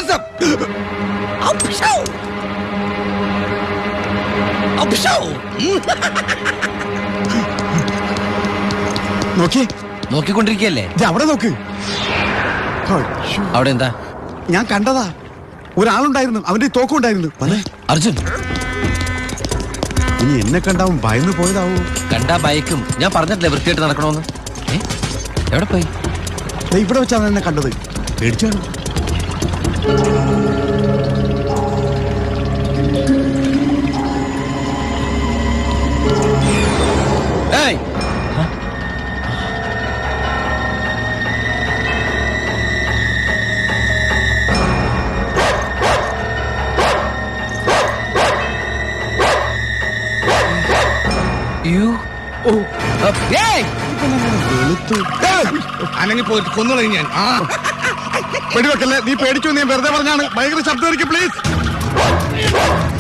ശ്വാസം. അപ്ഷോ. അപ്ഷോ. നോക്കിക്കൊണ്ടിരിക്കല്ലേ? അവിടെ നോക്ക്. അവിടെ എന്താ? ഞാൻ കണ്ടതാ, ഒരാളുണ്ടായിരുന്നു, അവന്റെ തോക്കുണ്ടായിരുന്നു. അർജുൻ, ഇനി എന്നെ കണ്ടാവും ഭയന്ന് പോയതാവൂ. കണ്ടാ ഭയക്കും. ഞാൻ പറഞ്ഞിട്ടില്ലേ വൃത്തിയായിട്ട് നടക്കണമെന്ന്. എവിടെ പോയി? ഇവിടെ വെച്ചാണ് എന്നെ കണ്ടത്. പേടിച്ചാണ്. ഏയ്, അല്ലെങ്കിൽ പോയിട്ട് കൊന്നുകളയും ഞാൻ. വെടിവെക്കല്ലേ, നീ പേടിച്ചു. നീ വെറുതെ പറഞ്ഞാണ്. ഭയങ്കര ശബ്ദമായിരിക്കും, പ്ലീസ്.